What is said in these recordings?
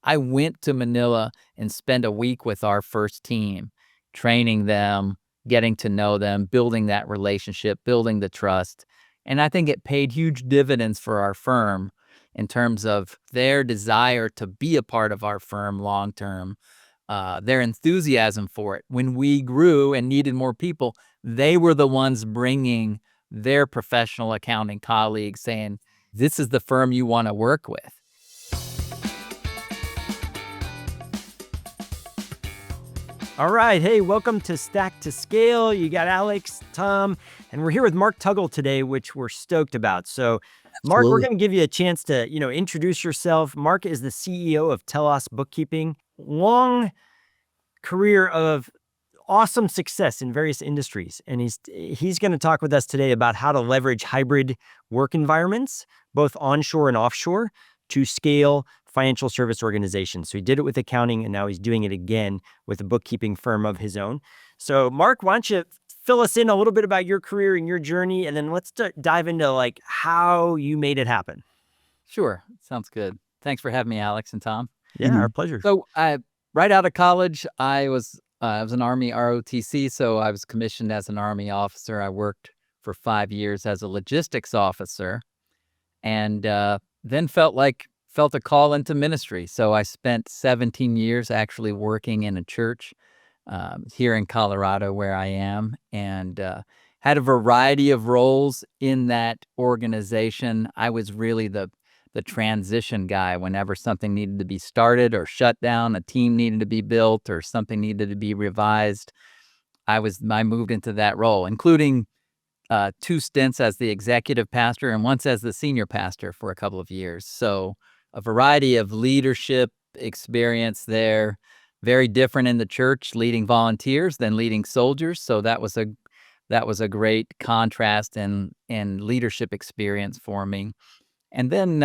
I went to Manila and spent a week with our first team, training them, getting to know them, building that relationship, building the trust. And I think it paid huge dividends for our firm in terms of their desire to be a part of our firm long term, their enthusiasm for it. When we grew and needed more people, they were the ones bringing their professional accounting colleagues saying, this is the firm you want to work with. All right. Hey, welcome to Stack to Scale. You got Alex, Tom, and we're here with Mark Tuggle today, which we're stoked about. So, Mark, we're going to give you a chance to, introduce yourself. Mark is the CEO of Telos Bookkeeping. Long career of awesome success in various industries. And he's going to talk with us today about how to leverage hybrid work environments, both onshore and offshore, to scale financial service organizations. So he did it with accounting, and now he's doing it again with a bookkeeping firm of his own. So Mark, why don't you fill us in a little bit about your career and your journey, and then let's dive into how you made it happen. Sure. Sounds good. Thanks for having me, Alex and Tom. Yeah, our pleasure. So right out of college, I was an Army ROTC, so I was commissioned as an Army officer. I worked for 5 years as a logistics officer, and then felt a call into ministry. So I spent 17 years actually working in a church here in Colorado where I am, and had a variety of roles in that organization. I was really the transition guy whenever something needed to be started or shut down, a team needed to be built, or something needed to be revised. I moved into that role, including 2 stints as the executive pastor and once as the senior pastor for a couple of years. So a variety of leadership experience there, very different in the church, leading volunteers than leading soldiers. So that was a great contrast and leadership experience for me. And then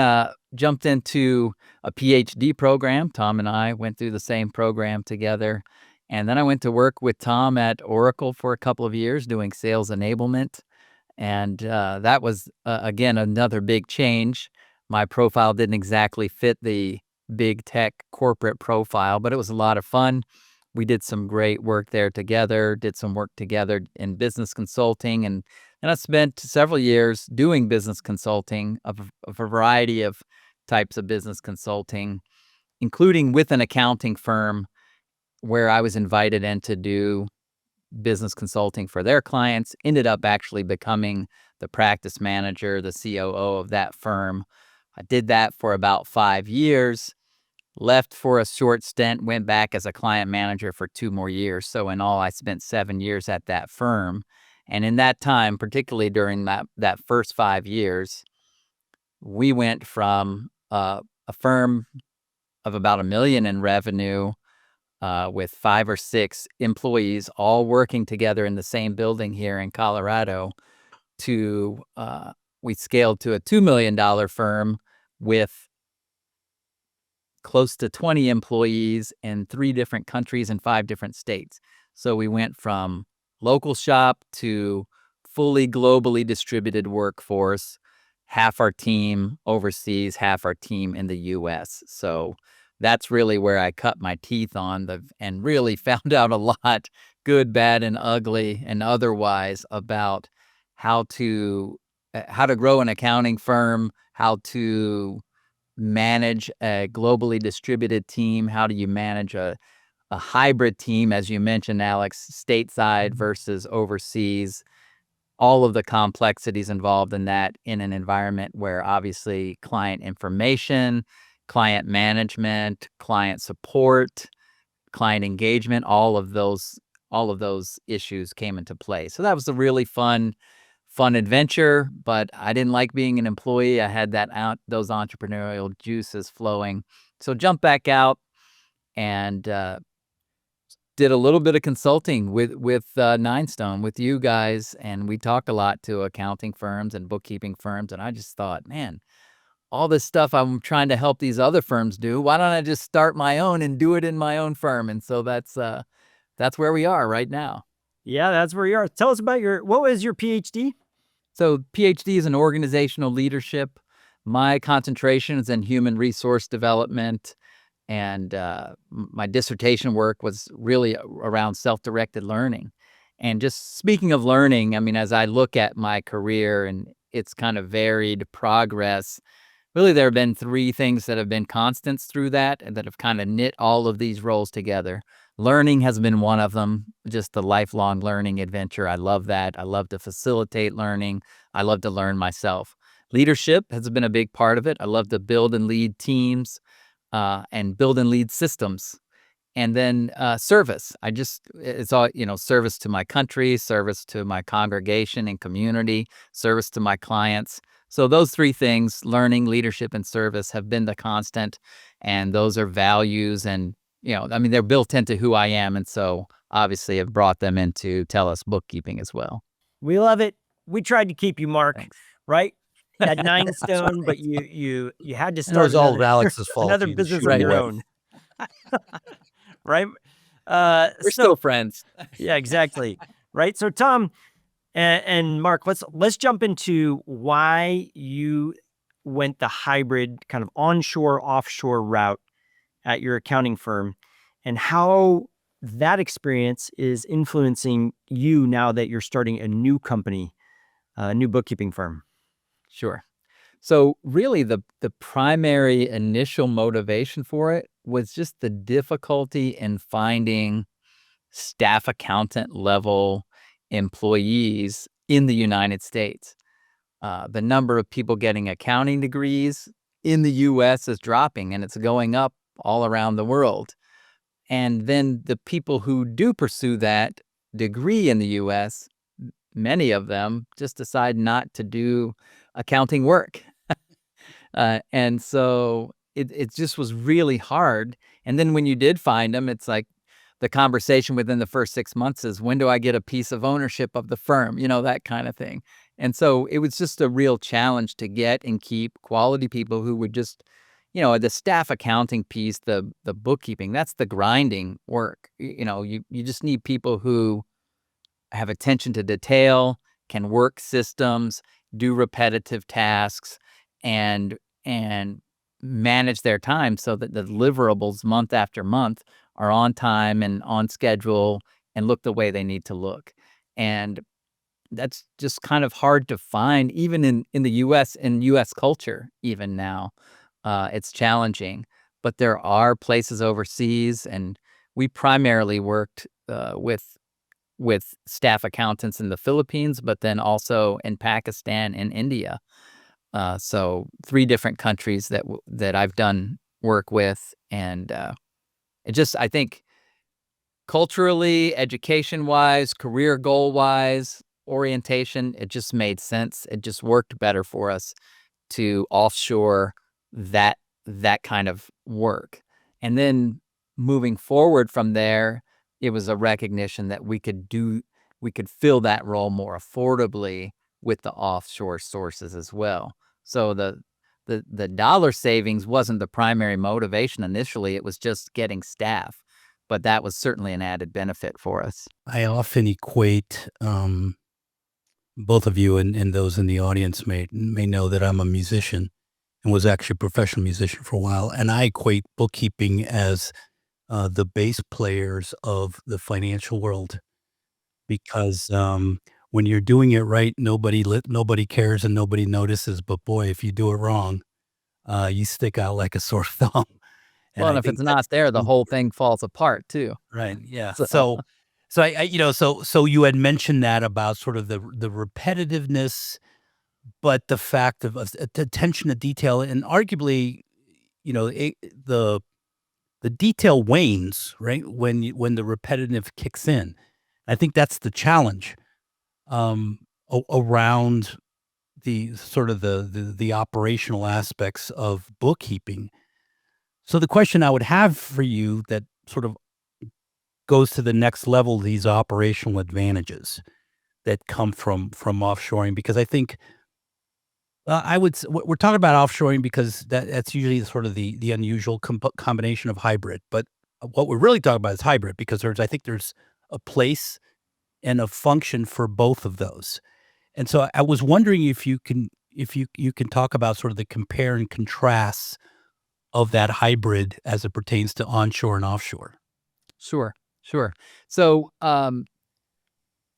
jumped into a PhD program. Tom and I went through the same program together. And then I went to work with Tom at Oracle for a couple of years doing sales enablement. And that was, again, another big change. My profile didn't exactly fit the big tech corporate profile, but it was a lot of fun. We did some great work there together, did some work together in business consulting, and I spent several years doing business consulting of a variety of types of business consulting, including with an accounting firm where I was invited in to do business consulting for their clients, ended up actually becoming the practice manager, the COO of that firm. I did that for about 5 years, left for a short stint, went back as a client manager for 2 more years. So in all, I spent 7 years at that firm. And in that time, particularly during that first 5 years, we went from a firm of about $1 million in revenue with 5 or 6 employees all working together in the same building here in Colorado to we scaled to a $2 million firm with close to 20 employees in 3 different countries and 5 different states. So we went from local shop to fully globally distributed workforce, half our team overseas, half our team in the US. So that's really where I cut my teeth and really found out a lot, good, bad, and ugly, and otherwise, about how to grow an accounting firm, how to manage a globally distributed team, how do you manage a hybrid team, as you mentioned, Alex, stateside versus overseas, all of the complexities involved in that in an environment where obviously client information, client management, client support, client engagement, all of those issues came into play. So that was a really fun adventure, but I didn't like being an employee. I had those entrepreneurial juices flowing. So jumped back out and did a little bit of consulting with Ninestone, with you guys, and we talked a lot to accounting firms and bookkeeping firms, and I just thought, man, all this stuff I'm trying to help these other firms do, why don't I just start my own and do it in my own firm? And so that's where we are right now. Yeah, that's where you are. Tell us about what was your PhD? So PhD is in organizational leadership. My concentration is in human resource development And my dissertation work was really around self-directed learning. And just speaking of learning, I mean, as I look at my career and its kind of varied progress, really there have been three things that have been constants through that and that have kind of knit all of these roles together. Learning has been one of them, just the lifelong learning adventure. I love that. I love to facilitate learning. I love to learn myself. Leadership has been a big part of it. I love to build and lead teams and build and lead systems. And then service. It's all, service to my country, service to my congregation and community, service to my clients. So those three things, learning, leadership, and service, have been the constant. And those are values. And, I mean, they're built into who I am. And so obviously have brought them into TELUS bookkeeping as well. We love it. We tried to keep you, Mark, Thanks. right? At Ninestone, right. but you had to And it start was all of Alex's fault. another You business shoot of him your away. own. Right? We're still friends. Yeah, exactly. Right. So Tom and Mark, let's jump into why you went the hybrid kind of onshore offshore route at your accounting firm and how that experience is influencing you now that you're starting a new company, a new bookkeeping firm. Sure. So really the primary initial motivation for it was just the difficulty in finding staff accountant level employees in the United States. The number of people getting accounting degrees in the US is dropping, and it's going up all around the world. And then the people who do pursue that degree in the US, many of them just decide not to do accounting work. And so it just was really hard. And then when you did find them, it's like the conversation within the first 6 months is, when do I get a piece of ownership of the firm? That kind of thing. And so it was just a real challenge to get and keep quality people who would just, the staff accounting piece, the bookkeeping, that's the grinding work. You just need people who have attention to detail, can work systems, do repetitive tasks, and manage their time so that the deliverables month after month are on time and on schedule and look the way they need to look. And that's just kind of hard to find, even in the US, in US culture, even now. It's challenging, but there are places overseas, and we primarily worked with staff accountants in the Philippines, but then also in Pakistan and India. So 3 different countries that I've done work with, and I think culturally, education-wise, career goal-wise, orientation, it just made sense. It just worked better for us to offshore that kind of work. And then moving forward from there, it was a recognition that we could fill that role more affordably with the offshore sources as well. So the dollar savings wasn't the primary motivation initially. It was just getting staff, but that was certainly an added benefit for us. I often equate, both of you and those in the audience may know that I'm a musician and was actually a professional musician for a while. And I equate bookkeeping as the bass players of the financial world, because when you're doing it right, nobody cares and nobody notices. But boy, if you do it wrong, you stick out like a sore thumb. Well, and if it's not there, the whole thing falls apart too. Right. Yeah. So So so you had mentioned that about sort of the repetitiveness, but the fact of attention to detail, and arguably, the detail wanes, right, when the repetitive kicks in. I think that's the challenge around the sort of the operational aspects of bookkeeping. So the question I would have for you that sort of goes to the next level, these operational advantages that come from offshoring, because I think we're talking about offshoring because that's usually sort of the unusual combination of hybrid. But what we're really talking about is hybrid, because I think there's a place and a function for both of those. And so I was wondering if you can talk about sort of the compare and contrast of that hybrid as it pertains to onshore and offshore? Sure. So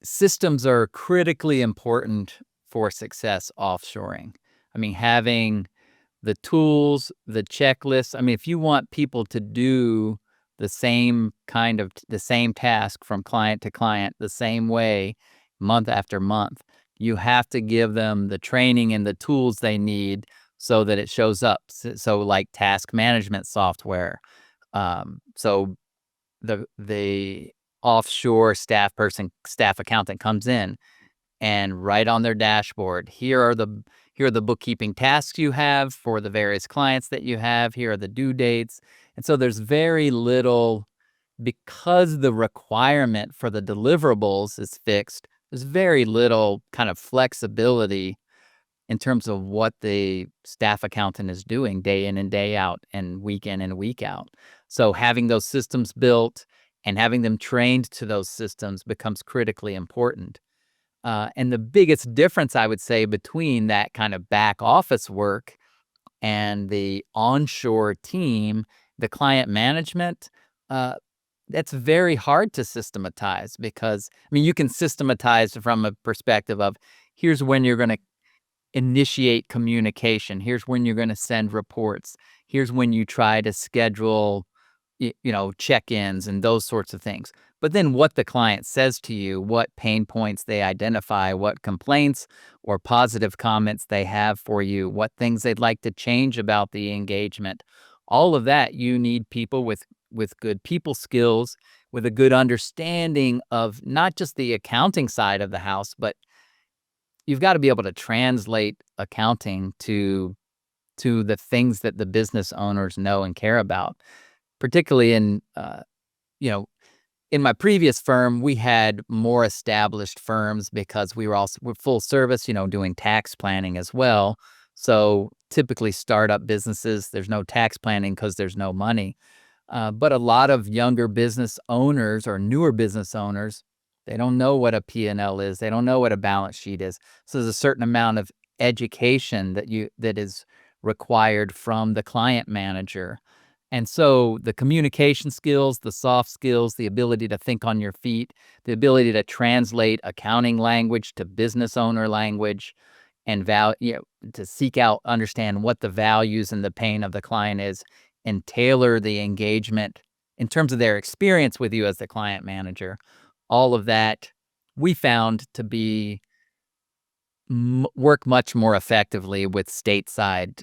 systems are critically important for success offshoring. I mean, having the tools, the checklists. I mean, if you want people to do the same task from client to client the same way month after month, you have to give them the training and the tools they need so that it shows up. So like task management software. So the offshore staff accountant comes in and right on their dashboard, here are the bookkeeping tasks you have for the various clients that you have. Here are the due dates. And so there's very little, because the requirement for the deliverables is fixed, there's very little kind of flexibility in terms of what the staff accountant is doing day in and day out and week in and week out. So having those systems built and having them trained to those systems becomes critically important. And the biggest difference, I would say, between that kind of back office work and the onshore team, the client management, that's very hard to systematize because, I mean, you can systematize from a perspective of here's when you're going to initiate communication. Here's when you're going to send reports. Here's when you try to schedule, check-ins and those sorts of things. But then what the client says to you, what pain points they identify, what complaints or positive comments they have for you, what things they'd like to change about the engagement, all of that, you need people with good people skills, with a good understanding of not just the accounting side of the house, but you've got to be able to translate accounting to the things that the business owners know and care about. Particularly in my previous firm, we had more established firms because we're full service, doing tax planning as well. So typically startup businesses, there's no tax planning because there's no money. But a lot of younger business owners or newer business owners, they don't know what a P&L is. They don't know what a balance sheet is. So there's a certain amount of education that is required from the client manager. And so the communication skills, the soft skills, the ability to think on your feet, the ability to translate accounting language to business owner language, and to seek out, understand what the values and the pain of the client is, and tailor the engagement in terms of their experience with you as the client manager. All of that we found to be work much more effectively with stateside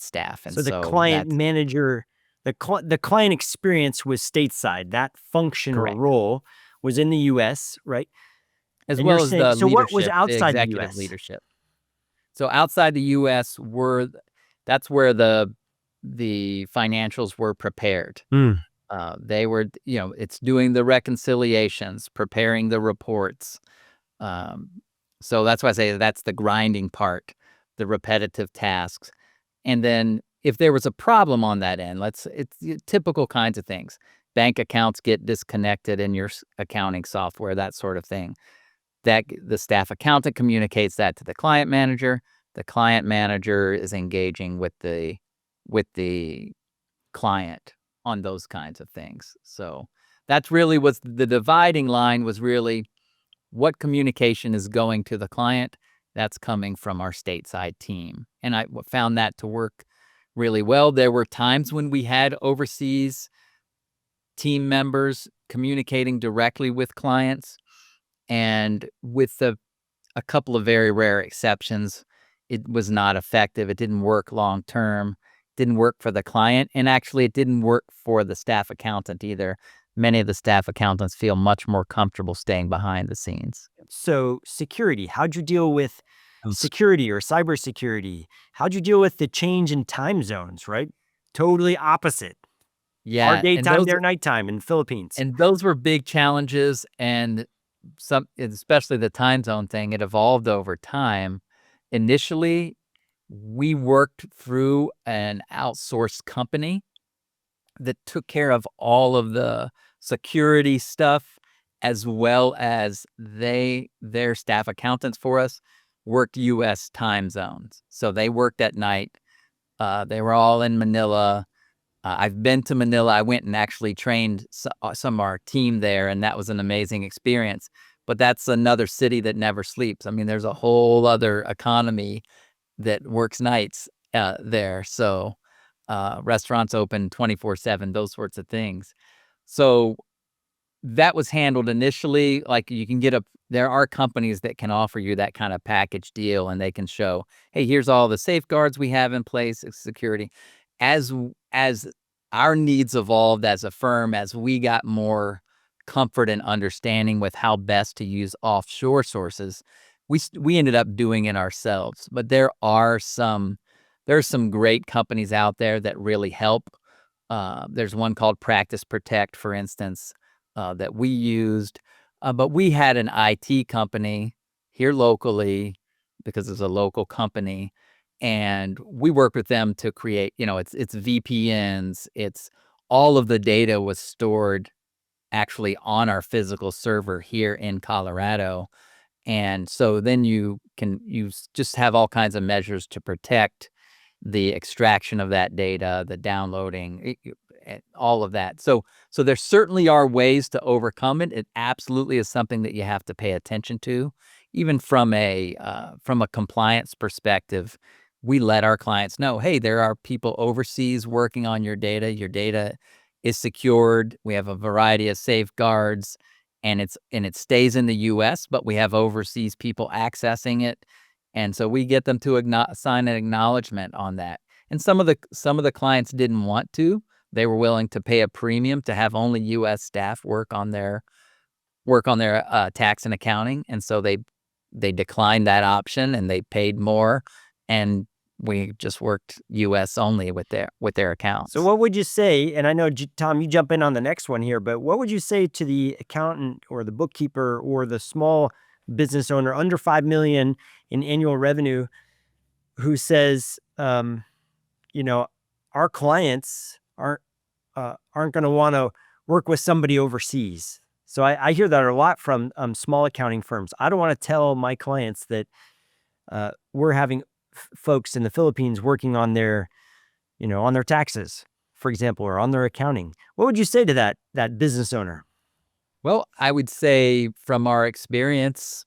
staff. And So the so client that's manager, the client experience was stateside. That function or correct. role was in the U.S., right? As And you're well as saying, the so what was leadership, the outside the executive U.S.? leadership. So outside the U.S. that's where the financials were prepared. Mm. They were, it's doing the reconciliations, preparing the reports. So that's why I say that's the grinding part, the repetitive tasks. And then if there was a problem on that end, it's typical kinds of things. Bank accounts get disconnected in your accounting software, that sort of thing. That the staff accountant communicates that to the client manager. The client manager is engaging with the client on those kinds of things. So that's really was the dividing line, was really what communication is going to the client. That's coming from our stateside team. And I found that to work really well. There were times when we had overseas team members communicating directly with clients, and with a couple of very rare exceptions, it was not effective. It didn't work long term, didn't work for the client, and actually it didn't work for the staff accountant either. Many of the staff accountants feel much more comfortable staying behind the scenes. So security, how'd you deal with security or cybersecurity? How'd you deal with the change in time zones, right? Totally opposite. Our Yeah, daytime, their nighttime in the Philippines. and those were big challenges, and especially the time zone thing, it evolved over time. Initially, we worked through an outsourced company that took care of all of the security stuff, as well as their staff accountants for us worked U.S. time zones. So they worked at night. They were all in Manila. I've been to Manila. I went and actually trained some of our team there, and that was an amazing experience. But that's another city that never sleeps. I mean, there's a whole other economy that works nights there. So restaurants open 24/7, those sorts of things. So that was handled initially, like, you can get a there are companies that can offer you that kind of package deal, and they can show, "Hey, here's all the safeguards we have in place, security." As our needs evolved as a firm, as we got more comfort and understanding with how best to use offshore sources, we ended up doing it ourselves. But there's some great companies out there that really help. There's one called Practice Protect, for instance, that we used. But we had an IT company here locally because it's a local company, and we worked with them to create, it's VPNs, it's all of the data was stored actually on our physical server here in Colorado. And so then just have all kinds of measures to protect the extraction of that data, the downloading, all of that. So there certainly are ways to overcome it. It absolutely is something that you have to pay attention to. Even from a compliance perspective, we let our clients know, hey, there are people overseas working on your data. Your data is secured. We have a variety of safeguards, and it stays in the U.S., but we have overseas people accessing it. And so we get them to sign an acknowledgement on that. And some of the clients didn't want to. They were willing to pay a premium to have only U.S. staff work on their tax and accounting, and so they declined that option and they paid more, and we just worked U.S. only with their accounts. So what would you say, and I know, Tom, you jump in on the next one here, but what would you say to the accountant or the bookkeeper or the small business owner under 5 million in annual revenue who says, our clients aren't going to want to work with somebody overseas? So I hear that a lot from small accounting firms. I don't want to tell my clients that we're having folks in the Philippines working on their taxes, for example, or on their accounting. What would you say to that business owner? Well, I would say from our experience,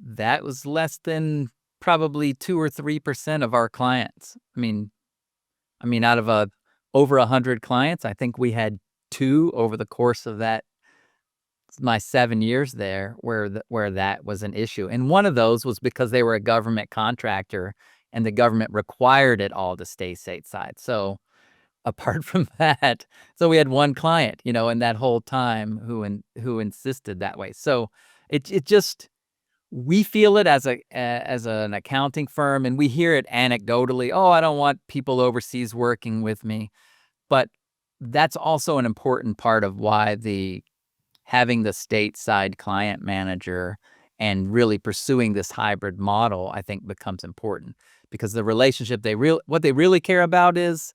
that was less than probably 2 or 3% of our clients. I mean, out of over 100 clients, I think we had 2 over the course of my 7 years there where that was an issue. And one of those was because they were a government contractor and the government required it all to stay stateside. So apart from that, so we had one client, in that whole time who insisted that way. So it just, we feel it as an accounting firm, and we hear it anecdotally. Oh, I don't want people overseas working with me. But that's also an important part of why having the stateside client manager and really pursuing this hybrid model, I think, becomes important, because the relationship what they really care about is,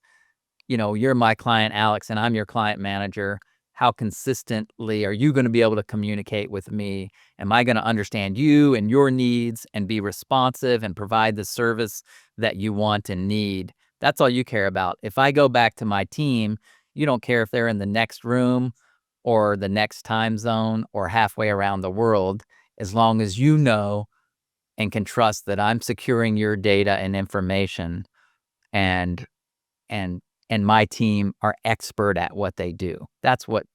you're my client, Alex, and I'm your client manager. How consistently are you going to be able to communicate with me? Am I going to understand you and your needs and be responsive and provide the service that you want and need? That's all you care about. If I go back to my team, you don't care if they're in the next room or the next time zone or halfway around the world, as long as you know and can trust that I'm securing your data and information, and and my team are expert at what they do. That's what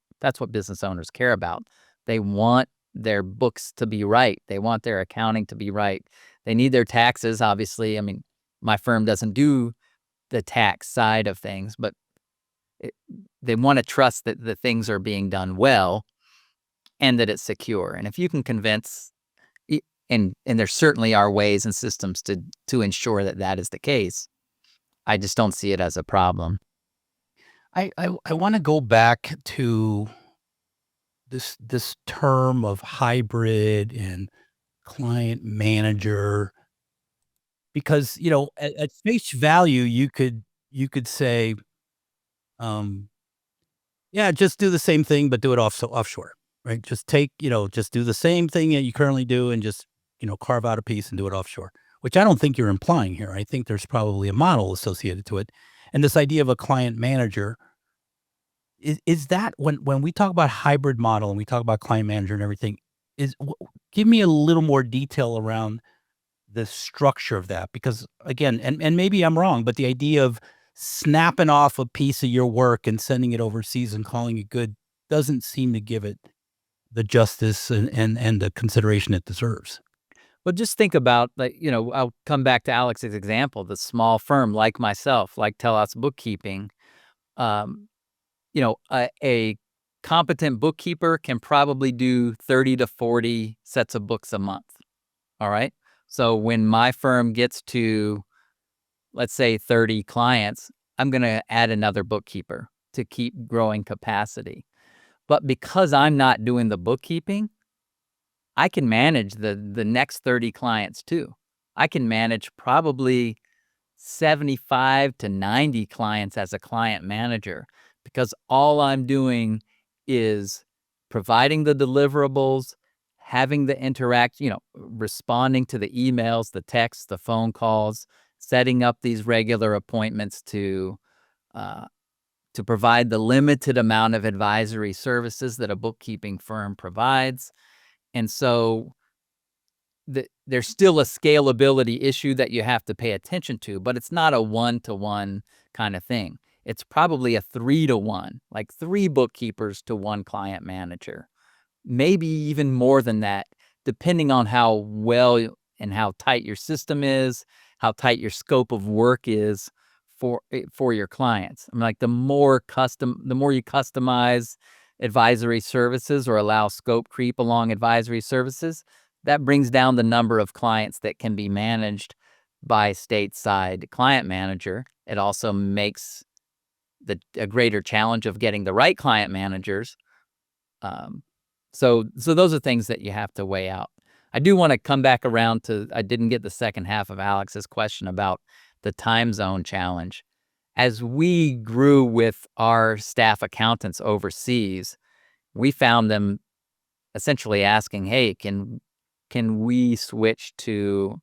business owners care about. They want their books to be right. They want their accounting to be right. They need their taxes, obviously. I mean, my firm doesn't do the tax side of things, but they want to trust that the things are being done well and that it's secure. And if you can convince, and there certainly are ways and systems to ensure that is the case, I just don't see it as a problem. I want to go back to this term of hybrid and client manager, because at face value you could say, yeah, just do the same thing but do it offshore, right? Just do the same thing that you currently do and just carve out a piece and do it offshore. which I don't think you're implying here. I think there's probably a model associated to it. And this idea of a client manager, is that when we talk about hybrid model and we talk about client manager and everything, give me a little more detail around the structure of that, because again, and maybe I'm wrong, but the idea of snapping off a piece of your work and sending it overseas and calling it good doesn't seem to give it the justice and the consideration it deserves. Well, just think about, like, I'll come back to Alex's example, the small firm like myself, like Telos Bookkeeping. Um, a competent bookkeeper can probably do 30 to 40 sets of books a month. All right. So when my firm gets to, let's say, 30 clients, I'm going to add another bookkeeper to keep growing capacity. But because I'm not doing the bookkeeping, I can manage the next 30 clients too. I can manage probably 75 to 90 clients as a client manager, because all I'm doing is providing the deliverables, having the responding to the emails, the texts, the phone calls, setting up these regular appointments uh, to provide the limited amount of advisory services that a bookkeeping firm provides. And so there's still a scalability issue that you have to pay attention to, but it's not a one-to-one kind of thing. It's probably a 3-to-1, like 3 bookkeepers to 1 client manager, maybe even more than that, depending on how well and how tight your system is, how tight your scope of work is for your clients. I mean, like the more you customize advisory services or allow scope creep along advisory services, that brings down the number of clients that can be managed by stateside client manager. It also makes a greater challenge of getting the right client managers. So those are things that you have to weigh out. I do want to come back around to, I didn't get the second half of Alex's question about the time zone challenge. As we grew with our staff accountants overseas, we found them essentially asking, "Hey, can we switch to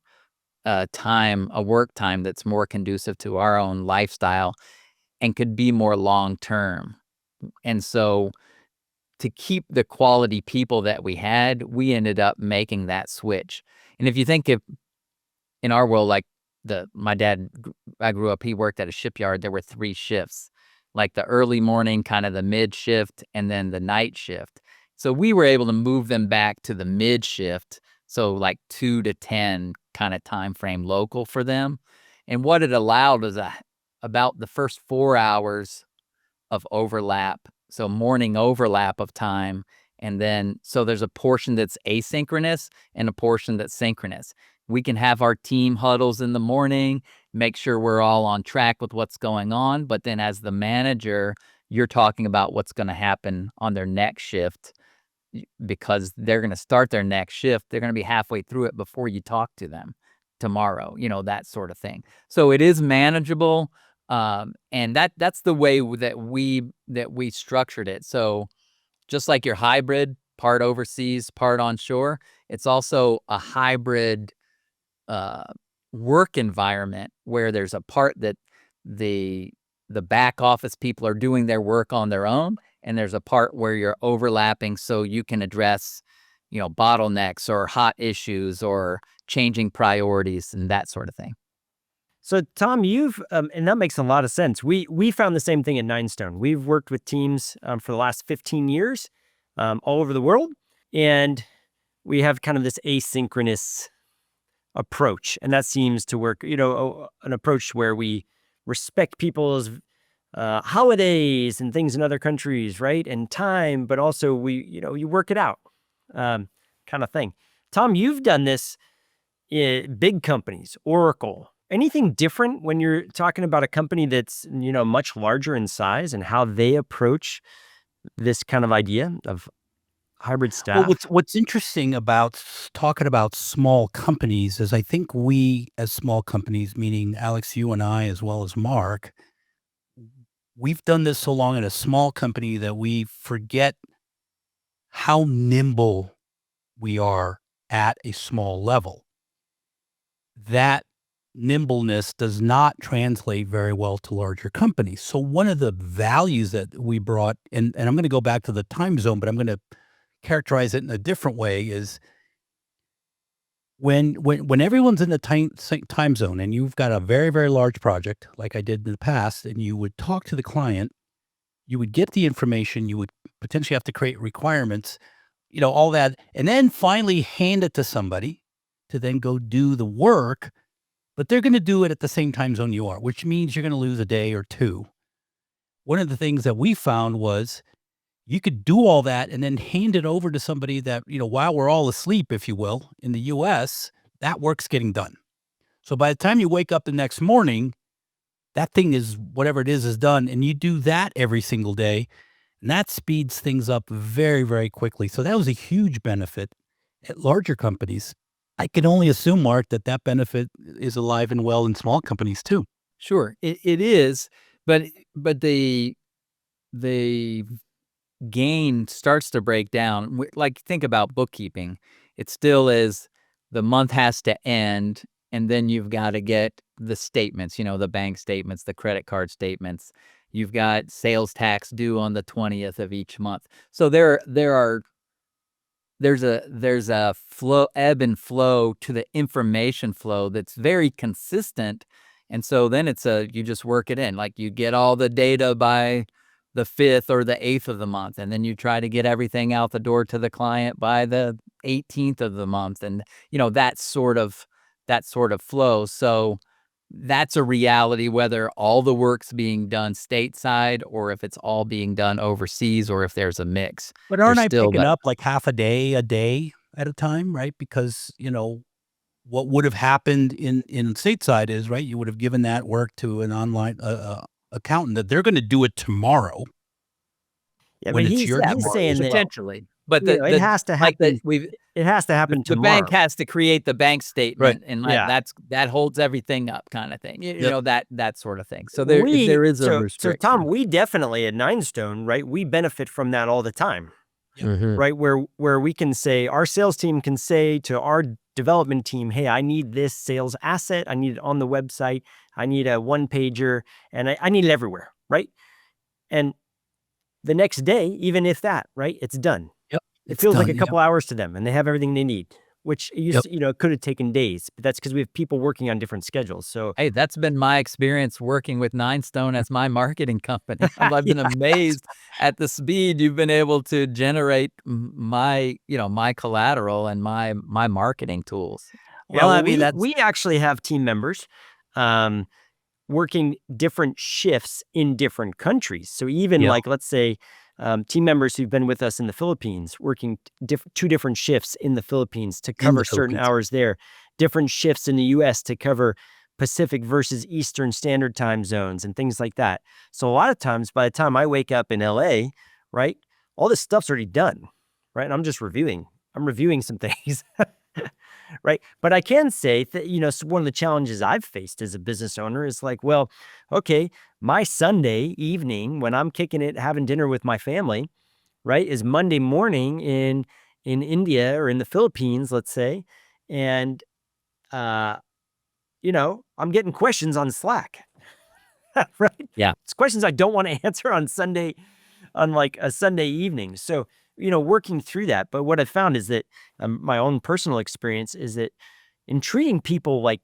a work time that's more conducive to our own lifestyle and could be more long term?" And so, to keep the quality people that we had, we ended up making that switch. And if you think of, in our world, like my dad, I grew up, he worked at a shipyard. There were 3 shifts, like the early morning, kind of the mid shift, and then the night shift. So we were able to move them back to the mid shift. So like 2 to 10 kind of time frame local for them. And what it allowed was about the first 4 hours of overlap, so morning overlap of time, and then so there's a portion that's asynchronous and a portion that's synchronous. We can have our team huddles in the morning, make sure we're all on track with what's going on, but then as the manager, you're talking about what's going to happen on their next shift, because they're going to start their next shift. They're going to be halfway through it before you talk to them tomorrow, that sort of thing. So it is manageable. And that's the way that we structured it. So just like your hybrid, part overseas, part onshore, it's also a hybrid uh, work environment where there's a part that the back office people are doing their work on their own, and there's a part where you're overlapping so you can address, bottlenecks or hot issues or changing priorities and that sort of thing. So, Tom, you've and that makes a lot of sense. We found the same thing at Ninestone. We've worked with teams for the last 15 years, all over the world, and we have kind of this asynchronous approach, and that seems to work. An approach where we respect people's holidays and things in other countries, right, and time, but also you work it out, kind of thing. Tom, you've done this in big companies, Oracle. Anything different when you're talking about a company that's, much larger in size and how they approach this kind of idea of hybrid Well, staff? what's interesting about talking about small companies is I think we, as small companies, meaning Alex, you and I, as well as Mark, we've done this so long in a small company that we forget how nimble we are at a small level. that nimbleness does not translate very well to larger companies. So one of the values that we brought, and I'm going to go back to the time zone, but I'm going to characterize it in a different way, is when everyone's in the time zone and you've got a very, very large project, like I did in the past, and you would talk to the client, you would get the information, you would potentially have to create requirements, all that, and then finally hand it to somebody to then go do the work, but they're going to do it at the same time zone you are, which means you're going to lose a day or two. One of the things that we found was you could do all that and then hand it over to somebody that, while we're all asleep, if you will, in the US, that work's getting done. So by the time you wake up the next morning, that thing is, whatever it is done. And you do that every single day. And that speeds things up very, very quickly. So that was a huge benefit at larger companies. I can only assume, Mark, that benefit is alive and well in small companies too. Sure, it is, but the gain starts to break down. Like, think about bookkeeping. It still is, the month has to end, and then you've got to get the statements, the bank statements, the credit card statements. You've got sales tax due on the 20th of each month. So there's a flow, ebb and flow to the information flow that's very consistent. And so then you just work it in. Like, you get all the data by the 5th or the 8th of the month, and then you try to get everything out the door to the client by the 18th of the month, and that sort of flow. So that's a reality, whether all the work's being done stateside or if it's all being done overseas, or if there's a mix. But aren't There's I still picking that. up like half a day at a time, right? Because, what would have happened in stateside is, right, you would have given that work to an online accountant that they're going to do it tomorrow Yeah, but when it's he's your he's tomorrow saying as that, well. Potentially, but it has to happen. It has to happen the bank tomorrow. has to create the bank statement, and Yeah. that holds everything up, kind of thing. Yep. That sort of thing. So there is a So restriction. Tom, we definitely at Ninestone, right? We benefit from that all the time. Yep. Mhm. Right? Where we can say, our sales team can say to our development team, hey, I need this sales asset. I need it on the website. I need a one pager, and I need it everywhere. Right? And the next day, even if that, right, it's done. Yep. It It's feels like done. a couple hours to them, and they have everything they need, which Yep. it could have taken days, but that's because we have people working on different schedules. So Hey, that's been my experience working with Ninestone as my marketing company. I've been yeah, amazed at the speed you've been able to generate my collateral and my marketing tools. yeah. Well, I Well, mean, we actually have team members working different shifts in different countries. So even yeah, like, let's say, team members who've been with us in the Philippines, working two different shifts in the Philippines to in cover the certain Philippines. hours there, different shifts in the US to cover Pacific versus Eastern Standard Time zones and things like that. So a lot of times, by the time I wake up in LA, right, all this stuff's already done, right? And I'm just reviewing. I'm reviewing some things. Right. But I can say that, one of the challenges I've faced as a business owner is like, well, okay, my Sunday evening when I'm kicking it, having dinner with my family, right, is Monday morning in India or in the Philippines, let's say. And, I'm getting questions on Slack, right? Yeah. It's questions I don't want to answer on Sunday, on like a Sunday evening. So, working through that. But what I found is that my own personal experience is that in treating people, like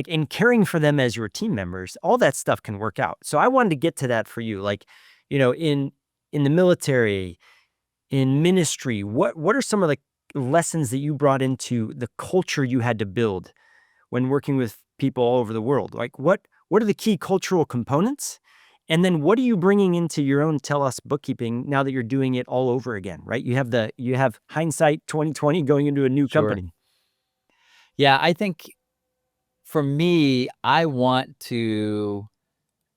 in caring for them as your team members, all that stuff can work out. So I wanted to get to that for you. Like, in the military, in ministry, what are some of the lessons that you brought into the culture you had to build when working with people all over the world? Like what are the key cultural components? And then what are you bringing into your own Tell bookkeeping now that you're doing it all over again, right? You have hindsight 2020 going into a new Sure. company. Yeah, I think for me, I want to,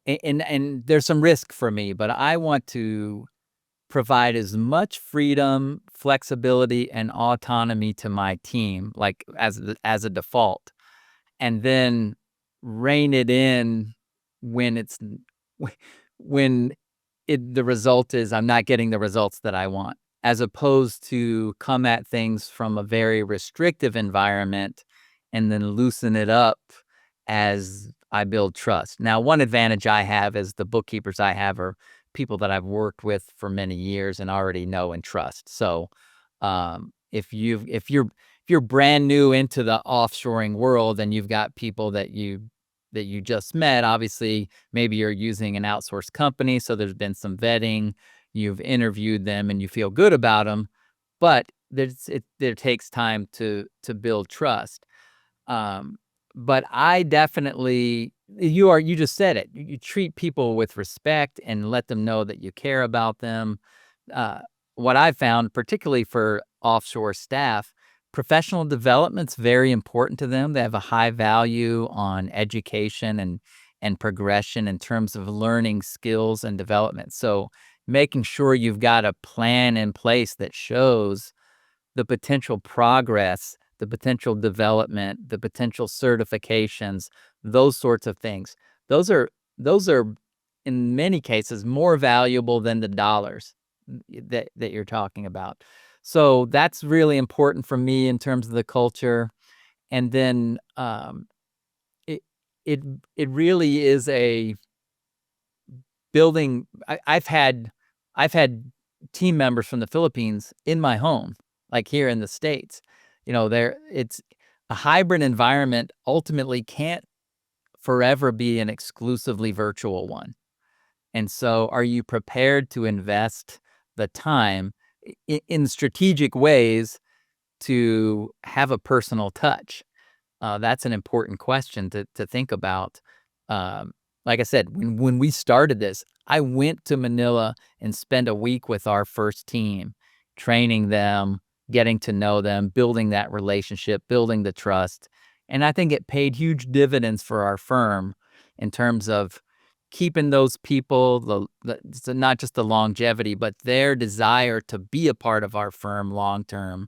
and there's some risk for me, but I want to provide as much freedom, flexibility, and autonomy to my team, like as a default, and then rein it in when it's when the result is I'm not getting the results that I want, as opposed to come at things from a very restrictive environment and then loosen it up as I build trust. Now, one advantage I have is the bookkeepers I have are people that I've worked with for many years and already know and trust. So, if you're brand new into the offshoring world and you've got people that you just met, obviously maybe you're using an outsourced company, so there's been some vetting, you've interviewed them and you feel good about them, but there takes time to build trust. Um, but I definitely you just said it. You treat people with respect and let them know that you care about them. Uh, what I've found, particularly for offshore staff, professional development's very important to them. They have a high value on education and progression in terms of learning skills and development. So making sure you've got a plan in place that shows the potential progress, the potential development, the potential certifications, those sorts of things. Those are in many cases more valuable than the dollars that you're talking about. So that's really important for me in terms of the culture. And then it it it really is a building. I've had team members from the Philippines in my home, like here in the States. It's a hybrid environment ultimately can't forever be an exclusively virtual one. And so are you prepared to invest the time in strategic ways to have a personal touch? That's an important question to think about. Um, like I said, when we started this, I went to Manila and spent a week with our first team, training them, getting to know them, building that relationship, building the trust. And I think it paid huge dividends for our firm in terms of keeping those people, so not just the longevity, but their desire to be a part of our firm long term,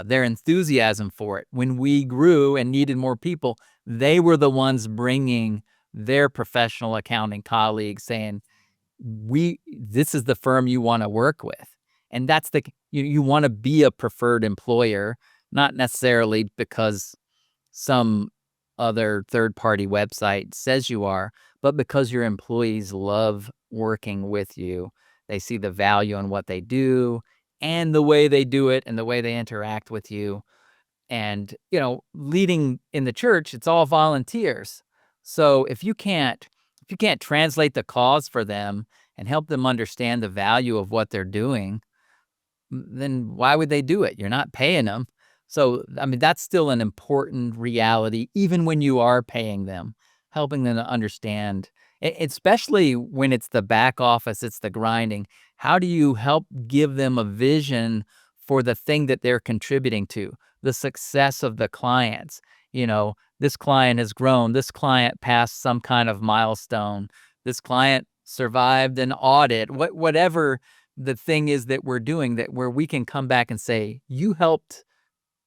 their enthusiasm for it. When we grew and needed more people, they were the ones bringing their professional accounting colleagues saying, this is the firm you want to work with. And that's you want to be a preferred employer, not necessarily because some other third-party website says you are, but because your employees love working with you. They see the value in what they do and the way they do it and the way they interact with you. And, leading in the church, it's all volunteers. So if you can't translate the cause for them and help them understand the value of what they're doing, then why would they do it? You're not paying them. So, I mean, that's still an important reality, even when you are paying them, helping them to understand, especially when it's the back office, it's the grinding. How do you help give them a vision for the thing that they're contributing to, the success of the clients? This client has grown, this client passed some kind of milestone, this client survived an audit, whatever the thing is that we're doing, that where we can come back and say, you helped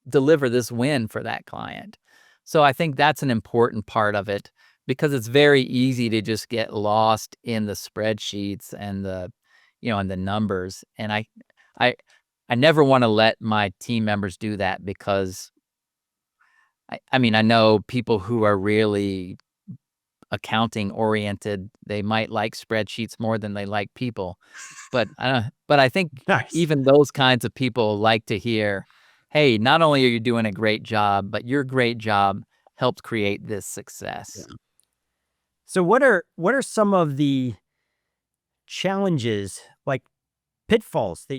deliver this win for that client. So I think that's an important part of it, because it's very easy to just get lost in the spreadsheets and the numbers. And I I never want to let my team members do that, because I mean, I know people who are really accounting oriented, they might like spreadsheets more than they like people. But I think Nice. even those kinds of people like to hear, "Hey, not only are you doing a great job, but your great job helped create this Yeah. success." So what are some of the challenges, like pitfalls that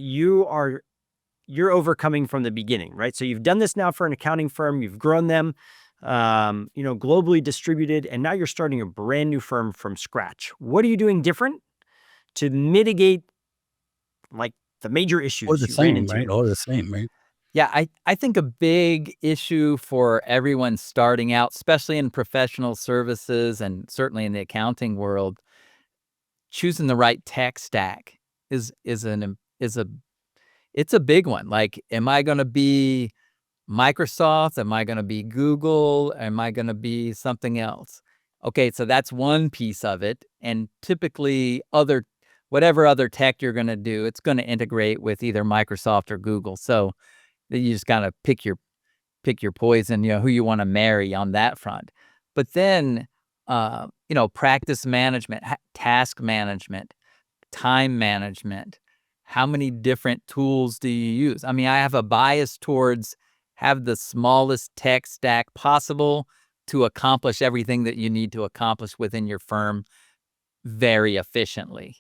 you're overcoming from the beginning, right? So you've done this now for an accounting firm, you've grown them, globally distributed, and now you're starting a brand new firm from scratch. What are you doing different to mitigate like the major Or issues the you ran same, into? right? Or the same, right? Yeah, I think a big issue for everyone starting out, especially in professional services and certainly in the accounting world, choosing the right tech stack is a it's a big one. Like, am I gonna be Microsoft? Am I gonna be Google? Am I gonna be something else? Okay, so that's one piece of it, and typically whatever other tech you're gonna do, it's gonna integrate with either Microsoft or Google. So, you just gotta pick your poison, who you want to marry on that front. But then, practice management, task management, time management. How many different tools do you use? I mean, I have a bias towards have the smallest tech stack possible to accomplish everything that you need to accomplish within your firm very efficiently.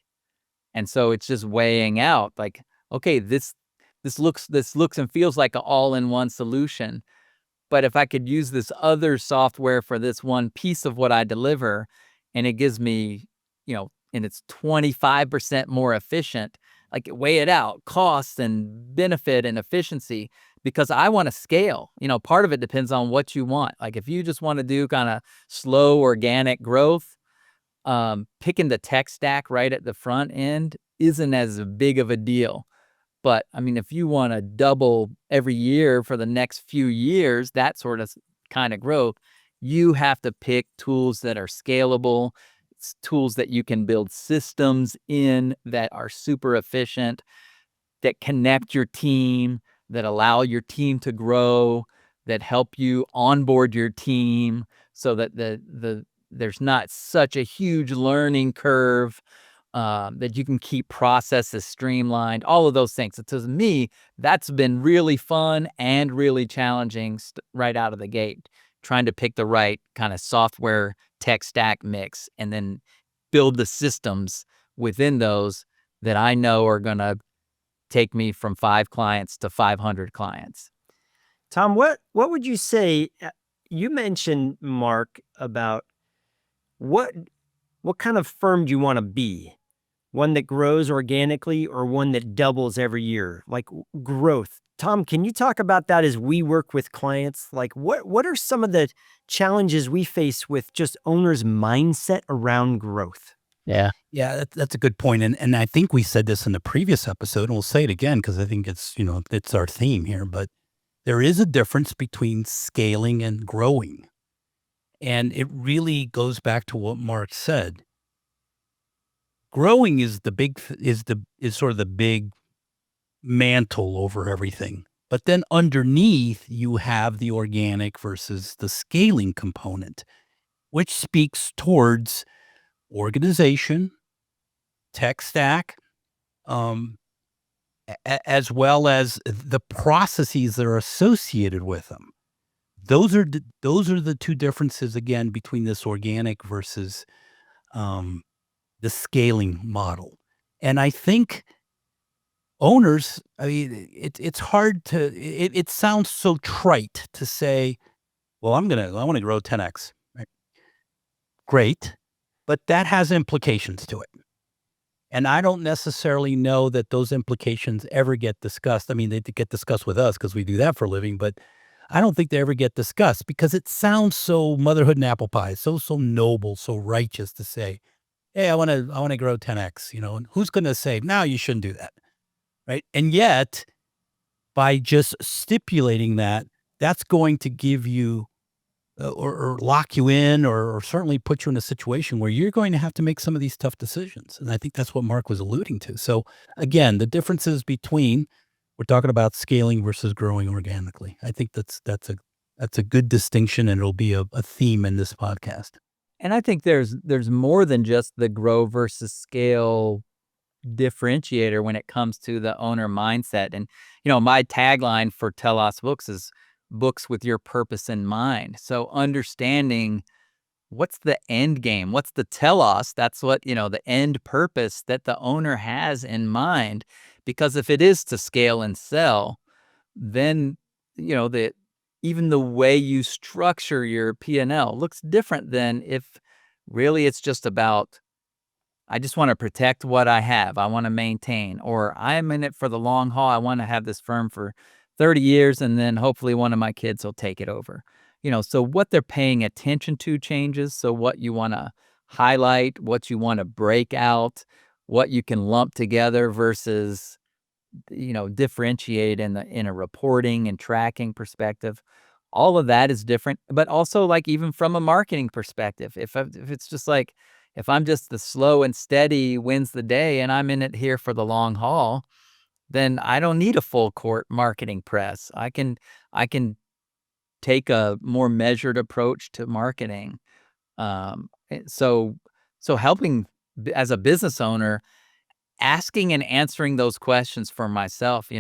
And so it's just weighing out like, okay, this looks and feels like an all-in-one solution. But if I could use this other software for this one piece of what I deliver, and it gives me, and it's 25% more efficient, like weigh it out, cost and benefit and efficiency, because I want to scale. Part of it depends on what you want. Like if you just want to do kind of slow organic growth, picking the tech stack right at the front end isn't as big of a deal. But I mean, if you want to double every year for the next few years, that sort of kind of growth, you have to pick tools that are scalable, tools that you can build systems in that are super efficient, that connect your team, that allow your team to grow, that help you onboard your team so that there's not such a huge learning curve, that you can keep processes streamlined, all of those things. So to me, that's been really fun and really challenging right out of the gate, trying to pick the right kind of software tech stack mix and then build the systems within those that I know are going to take me from 5 clients to 500 clients. Tom, what would you say? You mentioned, Mark, about what kind of firm do you want to be? One that grows organically or one that doubles every year? Like growth. Tom, can you talk about that as we work with clients? Like what are some of the challenges we face with just owners' mindset around growth? Yeah. Yeah, that's a good point. And I think we said this in the previous episode, and we'll say it again because I think it's, it's our theme here. But there is a difference between scaling and growing. And it really goes back to what Mark said. Growing is sort of the big mantle over everything. But then underneath, you have the organic versus the scaling component, which speaks towards organization, tech stack, as well as the processes that are associated with them. Those are the two differences again between this organic versus the scaling model. And I think owners, I mean, it's hard to. It sounds so trite to say, "Well, I want to grow 10x." Right? Great, but that has implications to it. And I don't necessarily know that those implications ever get discussed. I mean, they get discussed with us because we do that for a living, but I don't think they ever get discussed because it sounds so motherhood and apple pie, so noble, so righteous to say, "Hey, I want to grow 10x." And who's going to say, "No, you shouldn't do that," right? And yet, by just stipulating that, that's going to give you or lock you in or certainly put you in a situation where you're going to have to make some of these tough decisions. And I think that's what Mark was alluding to. So again, the differences between, we're talking about scaling versus growing organically. I think that's a good distinction, and it'll be a theme in this podcast. And I think there's more than just the grow versus scale differentiator when it comes to the owner mindset. And, my tagline for Telos Books is books with your purpose in mind. So understanding what's the end game, what's the telos, that's what, the end purpose that the owner has in mind. Because if it is to scale and sell, then, even the way you structure your P&L looks different than if really it's just about, I just want to protect what I have. I want to maintain, or I'm in it for the long haul. I want to have this firm for 30 years, and then hopefully one of my kids will take it over. So what they're paying attention to changes. So what you want to highlight, what you want to break out, what you can lump together versus, differentiate in a reporting and tracking perspective. All of that is different, but also like even from a marketing perspective, if it's just like, if I'm just the slow and steady wins the day and I'm in it here for the long haul, then I don't need a full court marketing press. I can take a more measured approach to marketing. So helping as a business owner, asking and answering those questions for myself.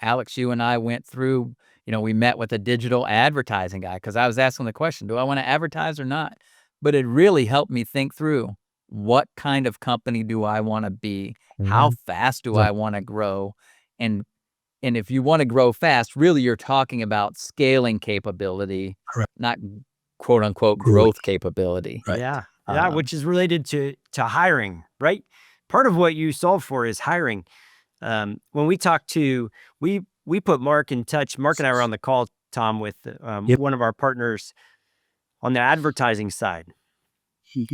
Alex, you and I went through. We met with a digital advertising guy because I was asking the question, do I want to advertise or not? But it really helped me think through, what kind of company do I want to be? How fast do I want to grow? And if you want to grow fast, really you're talking about scaling capability, Correct. not quote unquote growth capability. Right. Yeah. Yeah. Which is related to hiring, right? Part of what you solve for is hiring. When we talk to, we put Mark in touch. Mark and I were on the call, Tom, with one of our partners on the advertising side.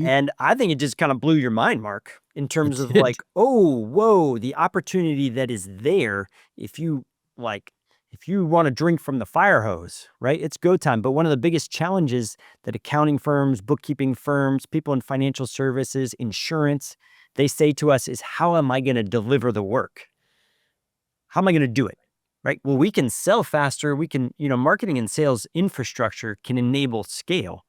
And I think it just kind of blew your mind, Mark, in terms of like, oh, whoa, the opportunity that is there. If you want to drink from the fire hose, right? It's go time. But one of the biggest challenges that accounting firms, bookkeeping firms, people in financial services, insurance, they say to us is, how am I going to deliver the work? How am I going to do it? Right? Well, we can sell faster. We can, marketing and sales infrastructure can enable scale.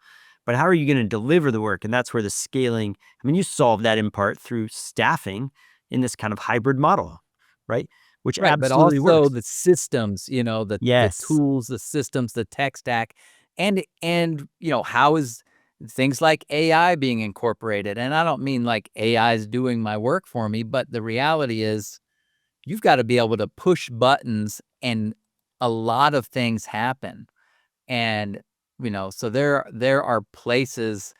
But how are you going to deliver the work? And that's where the scaling, you solve that in part through staffing in this kind of hybrid model, right? Which absolutely but also works. the systems, the tools, the systems, the tech stack, and how is things like AI being incorporated? And I don't mean like AI is doing my work for me, but the reality is you've got to be able to push buttons and a lot of things happen. And so there are places,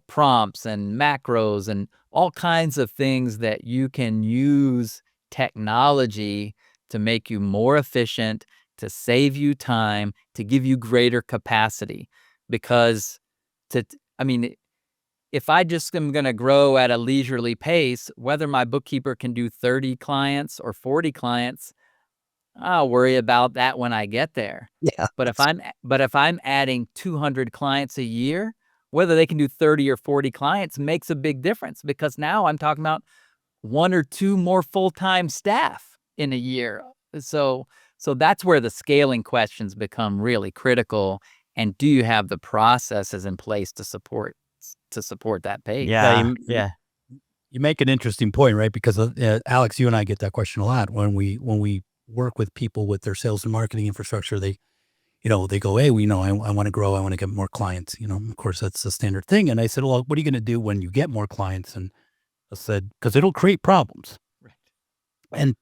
prompts and macros and all kinds of things that you can use technology to make you more efficient, to save you time, to give you greater capacity. Because if I just am going to grow at a leisurely pace, whether my bookkeeper can do 30 clients or 40 clients, I'll worry about that when I get there. Yeah. But if I'm adding 200 clients a year, whether they can do 30 or 40 clients makes a big difference, because now I'm talking about 1 or 2 more full-time staff in a year. So that's where the scaling questions become really critical. And do you have the processes in place to support that pace? Yeah. You make an interesting point, right? Because Alex, you and I get that question a lot when we work with people with their sales and marketing infrastructure. They go, hey, I want to grow. I want to get more clients. Of course, that's the standard thing. And I said, well, what are you going to do when you get more clients? And I said, because it'll create problems. Right. And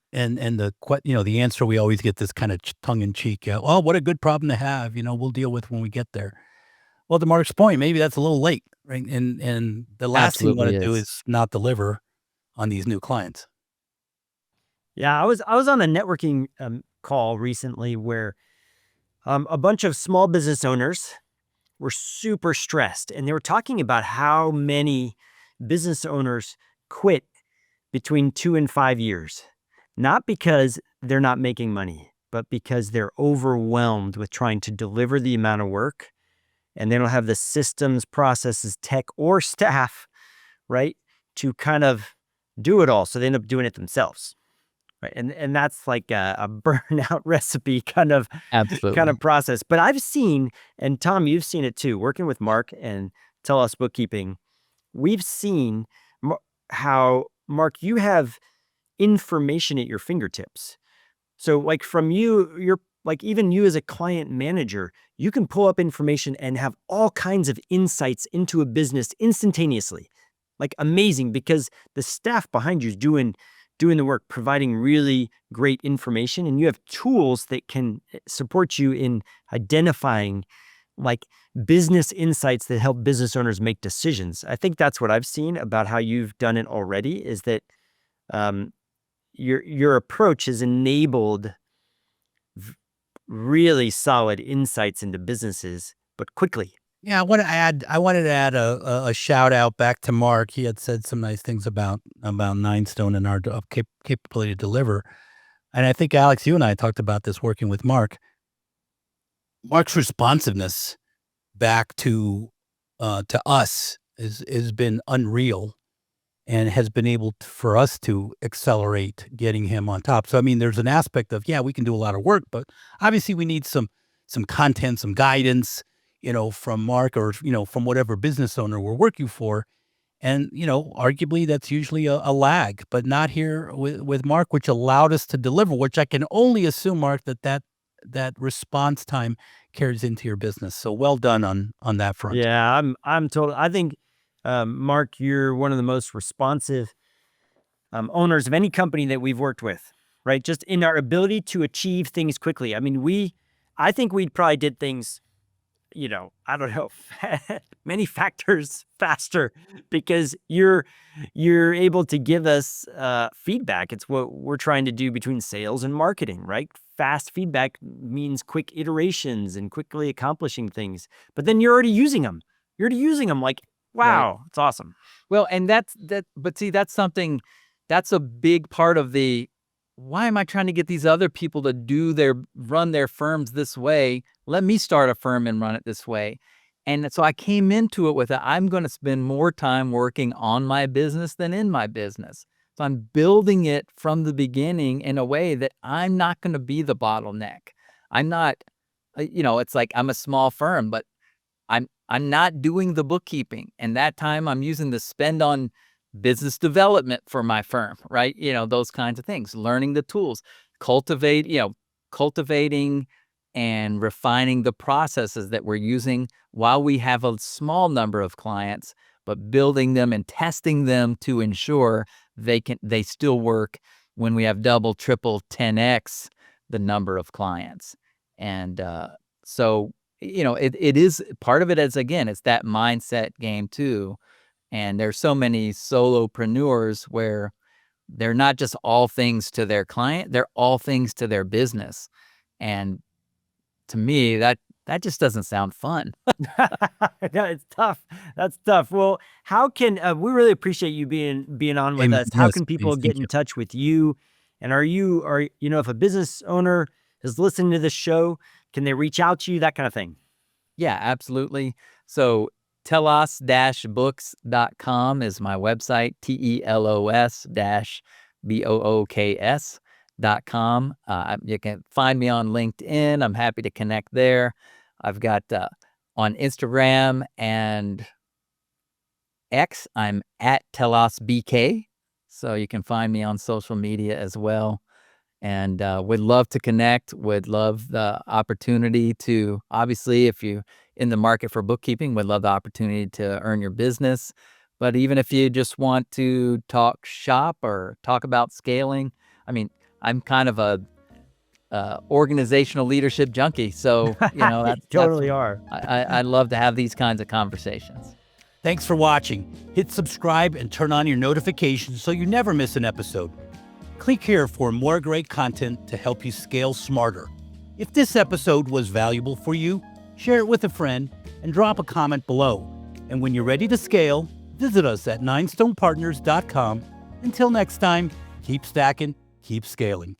the answer we always get, this kind of tongue in cheek. Well, what a good problem to have. We'll deal with when we get there. Well, to Mark's point, maybe that's a little late, right? And the last thing you want to do is not deliver on these new clients. Yeah, I was on a networking call recently where a bunch of small business owners were super stressed, and they were talking about how many business owners quit between 2 and 5 years, not because they're not making money, but because they're overwhelmed with trying to deliver the amount of work, and they don't have the systems, processes, tech, or staff, right, to kind of do it all. So they end up doing it themselves. Right. And that's like a burnout recipe kind of process. But I've seen, and Tom, you've seen it too, working with Mark and Tell Us Bookkeeping, we've seen how, Mark, you have information at your fingertips. So like from you're like, even you as a client manager, you can pull up information and have all kinds of insights into a business instantaneously. Like amazing, because the staff behind you is doing the work, providing really great information, and you have tools that can support you in identifying like business insights that help business owners make decisions. I think that's what I've seen about how you've done it already, is that your approach has enabled really solid insights into businesses, but quickly. Yeah, I wanted to add a shout out back to Mark. He had said some nice things about Ninestone and our capability to deliver. And I think, Alex, you and I talked about this working with Mark. Mark's responsiveness back to us has been unreal, and has been able for us to accelerate getting him on top. So, there's an aspect of, we can do a lot of work, but obviously we need some some content, some guidance, from Mark or, from whatever business owner we're working for. And, arguably that's usually a lag, but not here with Mark, which allowed us to deliver, which I can only assume, Mark, that response time carries into your business. So well done on that front. Yeah, I'm total. I think, Mark, you're one of the most responsive owners of any company that we've worked with, right? Just in our ability to achieve things quickly. I mean, I think we probably did things, I don't know, many factors faster because you're able to give us feedback. It's what we're trying to do between sales and marketing, right? Fast feedback means quick iterations and quickly accomplishing things. But then you're already using them. Like, wow, it's awesome. Well, and but see, that's a big part of why am I trying to get these other people to run their firms this way? Let me start a firm and run it this way. And so I came into it with I'm going to spend more time working on my business than in my business. So I'm building it from the beginning in a way that I'm not going to be the bottleneck. I'm not, it's like I'm a small firm, but I'm not doing the bookkeeping. And that time I'm using the spend on business development for my firm, right? Those kinds of things, learning the tools, cultivating and refining the processes that we're using while we have a small number of clients, but building them and testing them to ensure they still work when we have double, triple, 10x the number of clients. And so, it is part of it it's that mindset game too. And there's so many solopreneurs where they're not just all things to their client, they're all things to their business. And to me, that just doesn't sound fun. No, it's tough. That's tough. Well, how can we really appreciate you being on with us? How Yes, can people please, get thank in you. touch with you? And if a business owner is listening to this show, can they reach out to you? That kind of thing. Yeah, absolutely. So telos-books.com is my website, telos-books.com. You can find me on LinkedIn. I'm happy to connect there. I've got on Instagram and X, I'm at TelosBK. So you can find me on social media as well. And would love to connect, would love the opportunity to, obviously, if you're in the market for bookkeeping, would love the opportunity to earn your business. But even if you just want to talk shop or talk about scaling, I mean, I'm kind of a organizational leadership junkie. So, You totally are. I love to have these kinds of conversations. Thanks for watching. Hit subscribe and turn on your notifications so you never miss an episode. Click here for more great content to help you scale smarter. If this episode was valuable for you, share it with a friend and drop a comment below. And when you're ready to scale, visit us at ninestonepartners.com. Until next time, keep stacking, keep scaling.